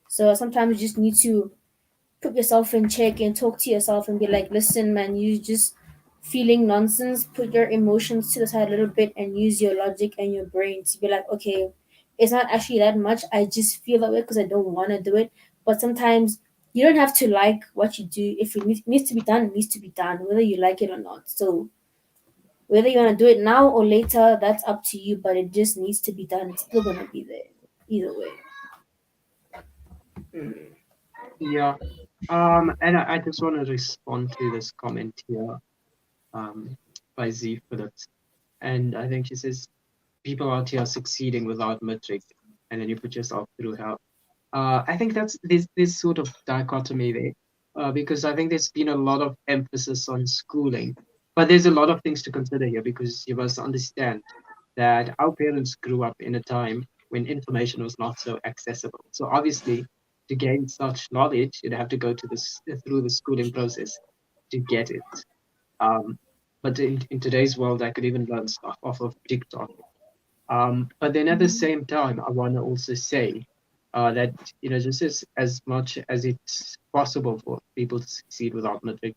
So sometimes you just need to put yourself in check and talk to yourself and be like, listen, man, you just feeling nonsense. Put your emotions to the side a little bit and use your logic and your brain to be like, okay, it's not actually that much. I just feel that way because I don't want to do it. But sometimes you don't have to like what you do. If needs to be done, it needs to be done, whether you like it or not. So whether you want to do it now or later, that's up to you. But it just needs to be done. It's still gonna be there either way. Mm. Yeah. And I just want to respond to this comment here, by Z Phillips. And I think she says, people out here succeeding without metric, and then you put yourself through hell. I think that's this sort of dichotomy there, because I think there's been a lot of emphasis on schooling, but there's a lot of things to consider here because you must understand that our parents grew up in a time when information was not so accessible. So obviously, to gain such knowledge, you'd have to go to this through the schooling process to get it. Um, but in today's world, I could even learn stuff off of TikTok. But then at the same time, I want to also say that just as much as it's possible for people to succeed without metric,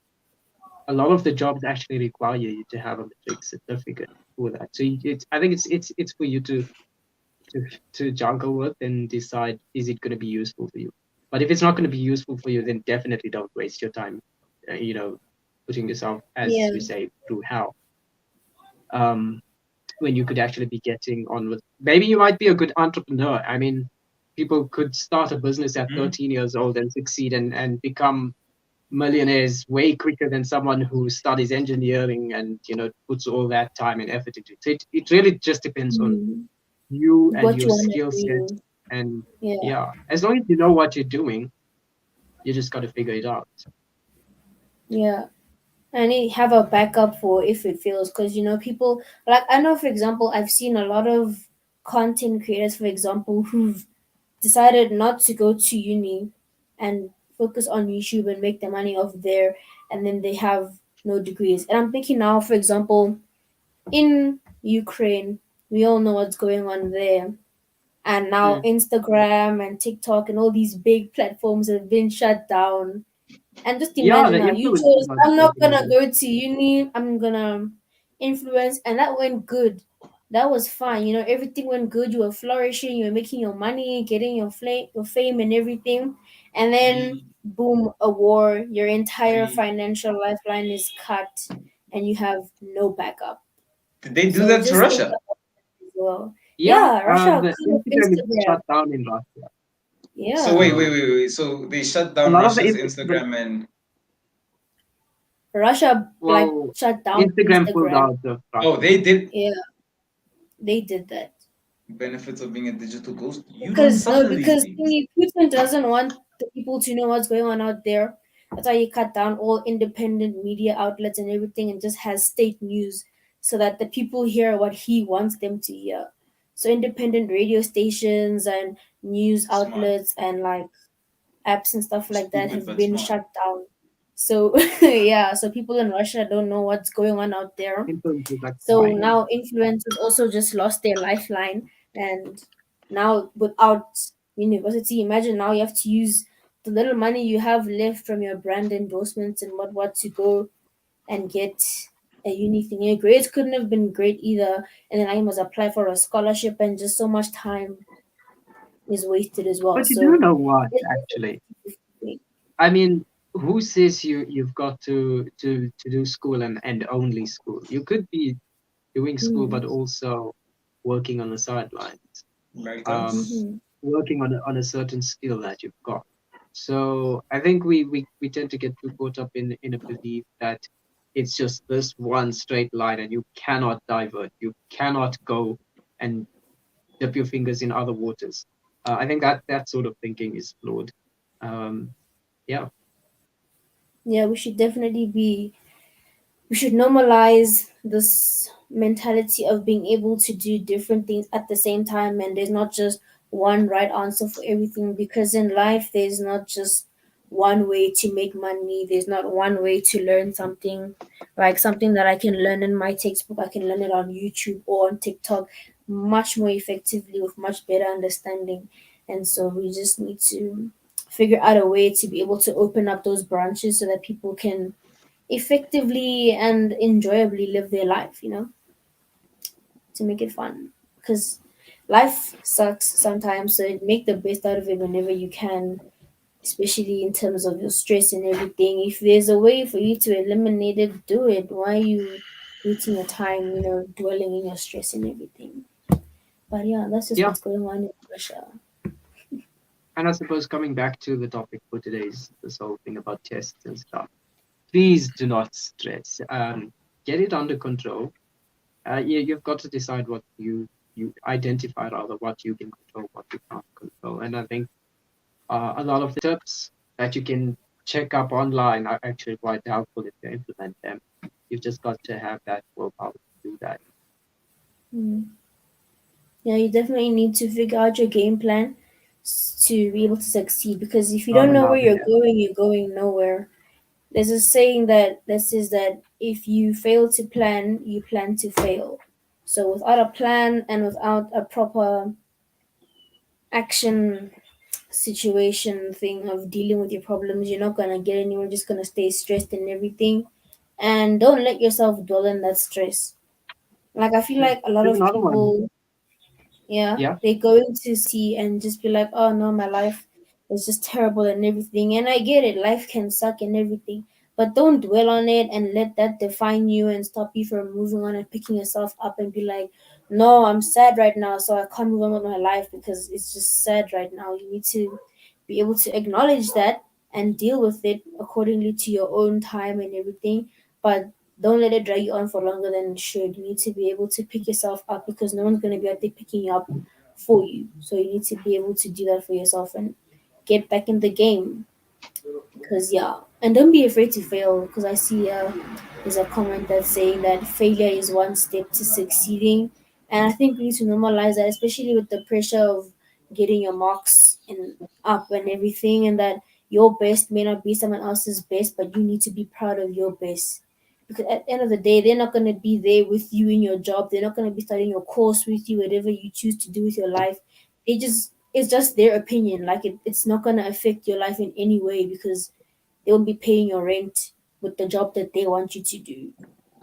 a lot of the jobs actually require you to have a metric certificate for that. So I think it's for you to juggle with and decide, is it going to be useful for you. But if it's not going to be useful for you, then definitely don't waste your time, putting yourself, as Yeah, you say, through hell. Um, when you could actually be getting on with, maybe you might be a good entrepreneur. I mean, people could start a business at 13 years old and succeed and become millionaires way quicker than someone who studies engineering and puts all that time and effort into it. So it really just depends on mm. you and What your you want skill to set. do. And Yeah. yeah, as long as you know what you're doing, you just got to figure it out. Yeah. And you have a backup for if it fails, because people, like, I know, for example, I've seen a lot of content creators, for example, who've decided not to go to uni and focus on YouTube and make their money off there, and then they have no degrees. And I'm thinking now, for example, in Ukraine, we all know what's going on there. And now Mm. Instagram and TikTok and all these big platforms have been shut down. And just Yeah, imagine the now, you influencers chose, are I'm not taking gonna over. go to uni, I'm gonna influence, and that went good. That was fine. Everything went good. You were flourishing, you were making your money, getting your fame and everything. And then, boom, a war, your entire financial lifeline is cut, and you have no backup. Did they do So that to just think Russia? about that as well. Yeah, Yeah, Russia the cut off Instagram is Instagram. shut down in Russia. So Yeah, wait. So they shut A down lot of the, Russia's Instagram and Russia like well, shut down Instagram pulled Instagram. out of oh, Russia. they did. Yeah, they did that. Benefits of being a digital ghost. You don't Because no, suffer these because things. Putin doesn't want the people to know what's going on out there. That's why he cut down all independent media outlets and everything, and just has state news so that the people hear what he wants them to hear. So independent radio stations and news Smart. outlets and like apps and stuff like that Stupid have but been smart. shut down. So yeah, so people in Russia don't know what's going on out there. Influencers are So crying. now influencers also just lost their lifeline, and now without university, imagine now you have to use the little money you have left from your brand endorsements and what to go and get a uni thing. Your grades couldn't have been great either, and then I must apply for a scholarship, and just so much time is wasted as well. But you do So know what, it actually? is a 50-50. I mean, who says you've got to do school and only school? You could be doing school, but Mm, also working on the sidelines, um, Balkans. mhm. working on a certain skill that you've got. So I think we tend to get too caught up in a belief that it's just this one straight line and you cannot divert, you cannot go and dip your fingers in other waters. I think that sort of thinking is flawed. Um, yeah, Yeah, we should normalize this mentality of being able to do different things at the same time, and there's not just one right answer for everything, because in life there's not just one way to make money, there's not one way to learn something. Like something that I can learn in my textbook, I can learn it on YouTube or on TikTok much more effectively with much better understanding. And so we just need to figure out a way to be able to open up those branches so that people can effectively and enjoyably live their life, to make it fun. Because life sucks sometimes, so make the best out of it whenever you can, especially in terms of your stress and everything. If there's a way for you to eliminate it, do it. Why are you wasting your time, dwelling in your stress and everything? But yeah, that's just yeah. what's going on in Russia. And I suppose coming back to the topic for today's this whole thing about tests and stuff. Please do not stress. Get it under control. You've got to decide what you identify rather what you can control, what you can't control. And I think a lot of the tips that you can check up online are actually quite helpful if you implement them. You've just got to have that willpower to do that. Mm. Yeah, you definitely need to figure out your game plan to be able to succeed, because if you Oh don't know no, where yeah. you're going nowhere. There's a saying that says that if you fail to plan, you plan to fail. So without a plan and without a proper action situation thing of dealing with your problems, you're not gonna get anywhere. You're just gonna stay stressed and everything. And don't let yourself dwell in that stress. Like I feel Hmm. like a lot There's of another one. people, yeah, Yeah. they go into see and just be like, oh no, my life is just terrible and everything. And I get it, life can suck and everything. But don't dwell on it and let that define you and stop you from moving on and picking yourself up and be like, no, I'm sad right now, so I can't move on with my life because it's just sad right now. You need to be able to acknowledge that and deal with it accordingly to your own time and everything. But don't let it drag you on for longer than it should. You need to be able to pick yourself up, because no one's going to be out there picking you up for you. So you need to be able to do that for yourself and get back in the game. Because, yeah, and don't be afraid to fail. Because I see there's a comment that's saying that failure is one step to succeeding. And I think we need to normalize that, especially with the pressure of getting your marks and up and everything, and that your best may not be someone else's best, but you need to be proud of your best. Because at the end of the day, they're not going to be there with you in your job. They're not going to be studying your course with you, whatever you choose to do with your life. It's just their opinion. Like it's not going to affect your life in any way, because they won't be paying your rent with the job that they want you to do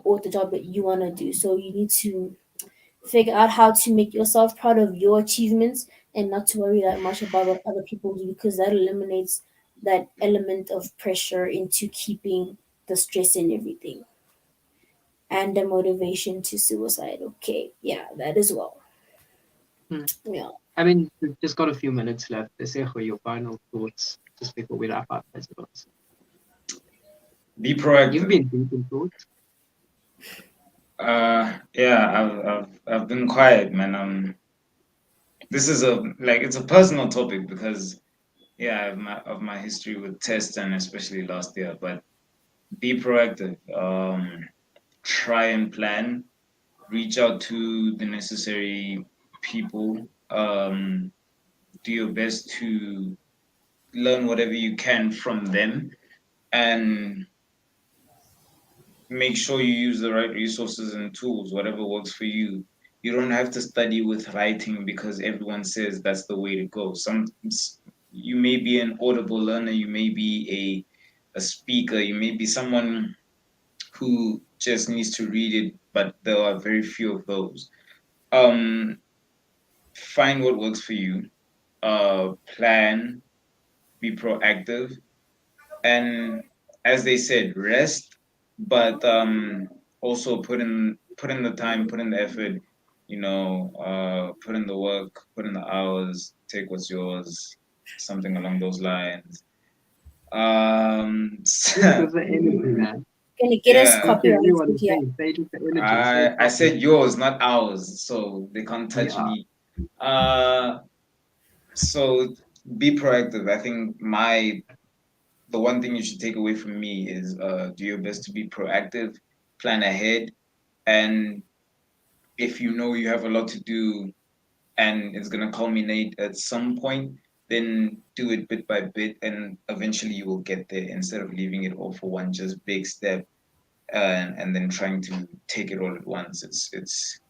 or the job that you want to do. So you need to figure out how to make yourself proud of your achievements and not to worry that much about what other people do, because that eliminates that element of pressure into keeping the stress and everything and the motivation to suicide. Okay, yeah, that as well. Hmm. Yeah. I mean, we've just got a few minutes left. Let's say your final thoughts just before we wrap up, I suppose. Be You've proactive. been deep in thoughts. Yeah, I've been quiet, man. This is it's a personal topic because yeah, of my history with tests and especially last year. But be proactive. Try and plan. Reach out to the necessary people. Do your best to learn whatever you can from them, and make sure you use the right resources and tools, whatever works for you. You don't have to study with writing because everyone says that's the way to go. You may be an audible learner, you may be a speaker, you may be someone who just needs to read it, but there are very few of those. Um, find what works for you. Plan, be proactive, and as they said, rest, but also put in the time, put in the effort, put in the work, put in the hours, take what's yours, something along those lines. It was the energy, man. Gonna get us Yeah, Don't care anyone copyrighted is here. saying. Say it with the energy. Say it I properly. said yours, not ours, so they can't touch Yeah. me. Uh, so be proactive. I think the one thing you should take away from me is do your best to be proactive, plan ahead, and if you know you have a lot to do and it's gonna culminate at some point, then do it bit by bit, and eventually you will get there instead of leaving it all for one just big step and then trying to take it all at once. It's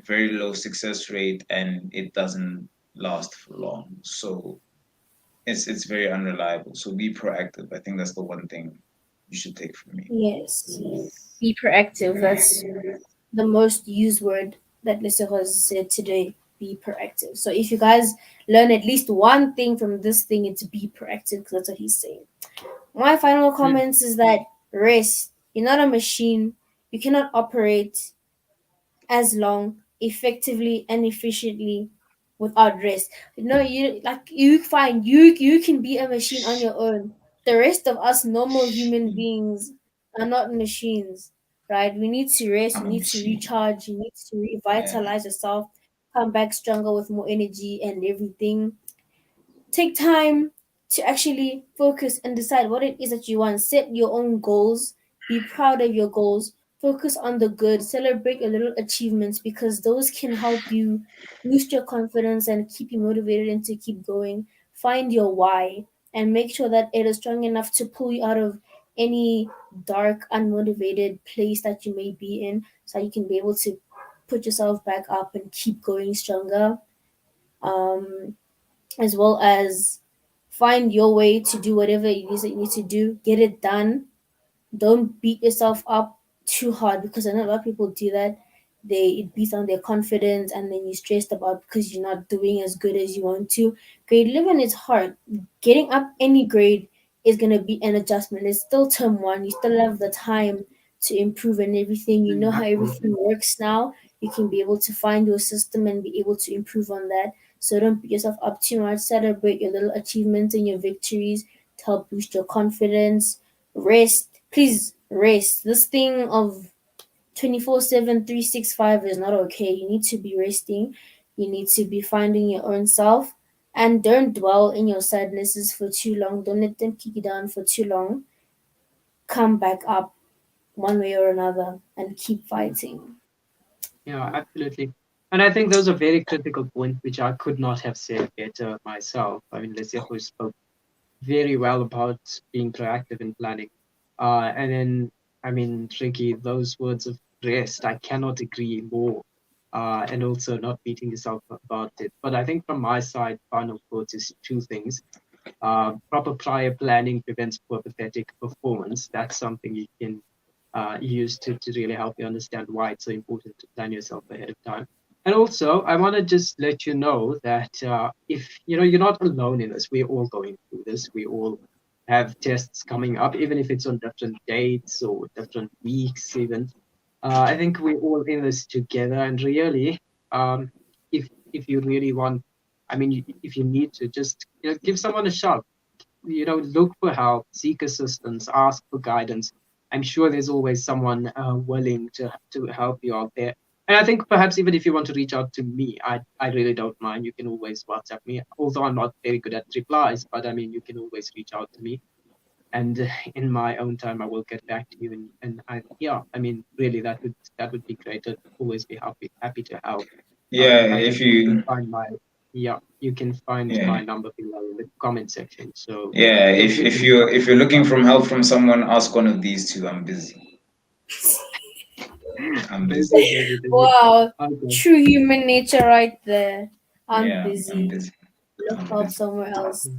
very low success rate and it doesn't last for long. So it's very unreliable. So be proactive. I think that's the one thing you should take from me. Yes. Be proactive. That's the most used word that Lisa has said today. Be proactive. So if you guys learn at least one thing from this thing, it's be proactive because that's what he's saying. My final Hmm. comments is that rest. You're not a machine. You cannot operate as long, effectively, and efficiently without rest. No, you can be a machine on your own. The rest of us normal human beings are not machines, right? We need to rest, we I'm a need to machine. recharge, you need to Yeah, revitalize yourself, come back stronger with more energy and everything. Take time to actually focus and decide what it is that you want. Set your own goals. Be proud of your goals. Focus on the good. Celebrate your little achievements because those can help you boost your confidence and keep you motivated and to keep going. Find your why and make sure that it is strong enough to pull you out of any dark, unmotivated place that you may be in so you can be able to put yourself back up and keep going stronger. Um, as well as find your way to do whatever it is that you need to do, get it done. Don't beat yourself up too hard because I know a lot of people do that. It beats on their confidence and then you're stressed about because you're not doing as good as you want to. Grade 11 is hard. Getting up any grade is going to be an adjustment. It's still term one. You still have the time to improve and everything. You know how Absolutely. everything works now. You can be able to find your system and be able to improve on that. So don't beat yourself up too much. Celebrate your little achievements and your victories to help boost your confidence. Rest, please rest. This thing of 24/7, 365 is not okay. You need to be resting. You need to be finding your own self. And don't dwell in your sadnesses for too long. Don't let them keep you down for too long. Come back up one way or another and keep fighting. Yeah, absolutely. And I think those are very critical points, which I could not have said better myself. I mean, Leslie spoke very well about being proactive in planning. And then, I mean, Ricky, those words of rest, I cannot agree more. And also not beating yourself up about it. But I think from my side, final thoughts is two things. Proper prior planning prevents poor pathetic performance. That's something you can use to really help you understand why it's so important to plan yourself ahead of time. And also, I want to just let you know that if you know you're not alone in this, we're all going through this. We all have tests coming up, even if it's on different dates or different weeks, even. I think we're all in this together, and really, um, if you really want I mean, if you need to, just give someone a shot. Look for help, seek assistance, ask for guidance. I'm sure there's always someone willing to help you out there. And I think perhaps even if you want to reach out to me, I really don't mind. You can always WhatsApp me, although I'm not very good at replies, but I mean, you can always reach out to me. And in my own time, I will get back to you. I mean, really, that would be great. I'd always be happy to help. Yeah, I if think you can you find yeah. my number below in the comment section. So Yeah, feel if free to if reach you're out. if you're looking from help from someone, ask one of these two. I'm busy. I'm busy. Busy. Wow, Okay. true human nature right there. I'm Yeah, I'm busy. busy. Look I'm help busy. somewhere else.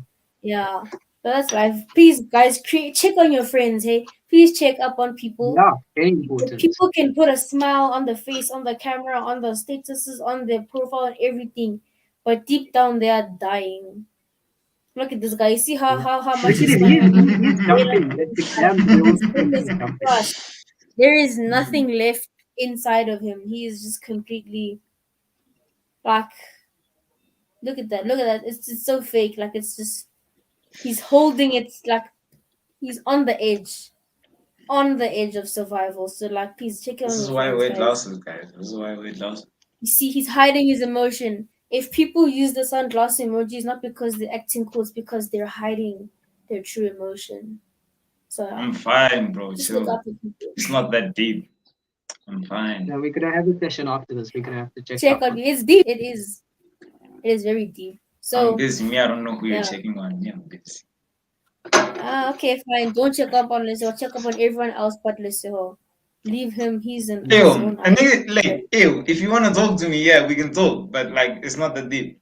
Yeah, but that's life. Please, guys, check on your friends. Hey, please check up on people. Yeah, very important. People can put a smile on the face, on the camera, on the statuses, on their profile, and everything, but deep down they are dying. Look at this guy. You see how Yeah. how Look much at he's him. smiling. He's jumping. That's the clam His wheels. brain is He's jumping. crushed. There is Mm. nothing left inside of him. He is just completely like. Look at that. Look at that. It's just so fake. Like it's just he's holding it like he's on the edge of survival. So like, please check it This on is your why friends, weight guys. losses, guys. This is why weight loss. You see, he's hiding his emotion. If people use the sunglass emoji, it's not because they're acting cool. It's because they're hiding their true emotion. So I'm fine, bro. just look Chill. up at people. It's not that deep. I'm fine. Now we're gonna have a session after this. We're gonna have to check Check up on on. you. It's deep. It is. It is very deep. I'm So busy. Me, I don't know who you're yeah. checking on. Me, I'm busy. Okay, fine. Don't check up on Lizzo. Check up on everyone else but Lizzo. Leave him. He's in Yeah. his Ew, own and island. then, like, ew, if you want to talk to me, yeah, we can talk. But, like, it's not that deep.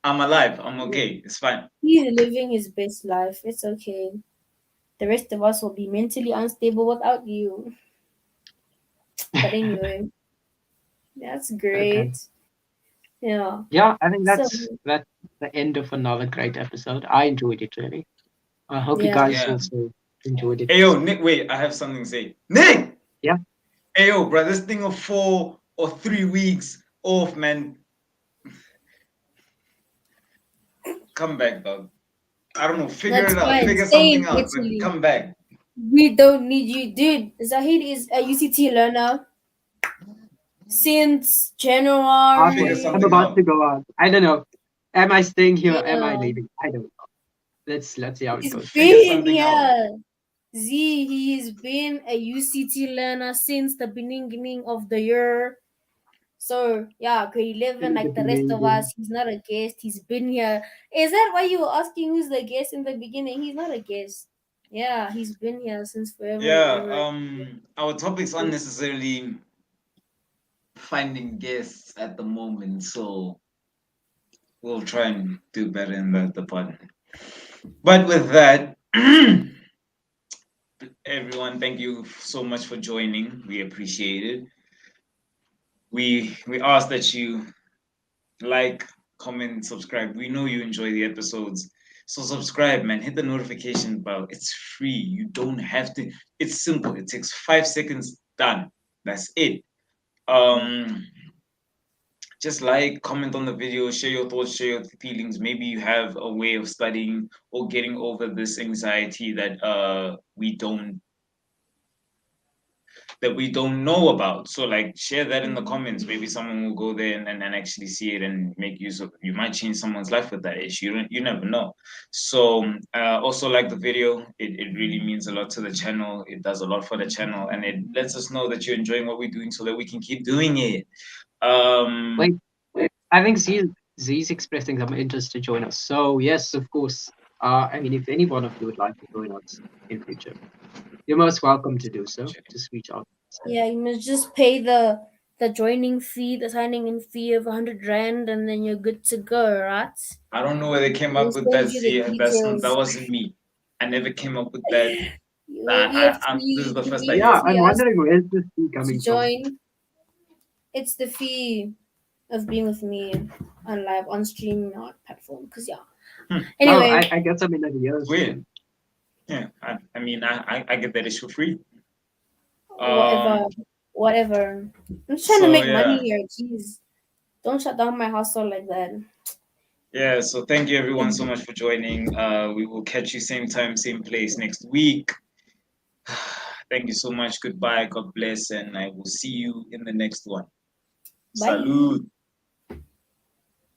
I'm alive. I'm okay. It's fine. He's living his best life. It's okay. The rest of us will be mentally unstable without you. But anyway, that's Okay. great. Yeah. Yeah, I think So that's the end of another great episode. I enjoyed it really. I hope you yeah. guys Yeah. also enjoyed it. Hey, yo, Nick, wait, I have something to say. Nick! Yeah. Hey, yo, bro, this thing of 4 or 3 weeks off, man. Come back, dog. I don't know. Figure That's it out. fine. Figure Stay something in out. But Italy. come back. We don't need you, dude. Zahid is a UCT learner since Figure Awkward. I'm January. something about out. to go out. I don't know. Am I staying here? Am I Yeah. leaving? I don't know. Let's see how it He's goes. Figure been something out. here. Z, he's been a UCT learner since the beginning of the year. So yeah, grade 11, In the like the rest of beginning. us, he's not a guest. He's been here. Is that why you were asking who's the guest in the beginning? He's not a guest. Yeah, he's been here since forever and Yeah, ever. our topic's aren't necessarily finding guests at the moment, so we'll try and do better in the pod. But with that, everyone, thank you so much for joining. We appreciate it. We ask that you like, comment, subscribe. We know you enjoy the episodes. So subscribe, man. Hit the notification bell. It's free. You don't have to. It's simple. It takes 5 seconds. Done. That's it. Um, just like, comment on the video, share your thoughts, share your feelings. Maybe you have a way of studying or getting over this anxiety that we don't know about. So like, share that in the comments. Maybe someone will go there and actually see it and make use of it. You might change someone's life with that issue. You never know. So also like the video. It really means a lot to the channel. It does a lot for the channel, and it lets us know that you're enjoying what we're doing so that we can keep doing it. Wait, I think Z's expressing some interest to join us. So yes, of course. I mean, if any one of you would like to join us in future, you're most welcome to do so. Just reach out. Yeah, you must just pay the joining fee, the signing in fee of 100 rand, and then you're good to go, right? I don't know where they came We'll up with that. send you the See, that details. wasn't me. I never came up with that. We have This is fee. the first I We hear Yeah, of it. I'm fee us wondering where's this fee to coming from. join. It's the fee of being with me on live on stream not platform. Cause yeah. Hmm. Oh, Anyway, I guess I'm in It's arrears weird. then. Yeah, I mean, I get that it's for free. whatever, whatever. I'm just trying to So make money yeah, here. Jeez, don't shut down my hustle like that. Yeah, so thank you everyone so much for joining. We will catch you same time, same place next week. Thank you so much. Goodbye. God bless. And I will see you in the next one. Bye. Salud.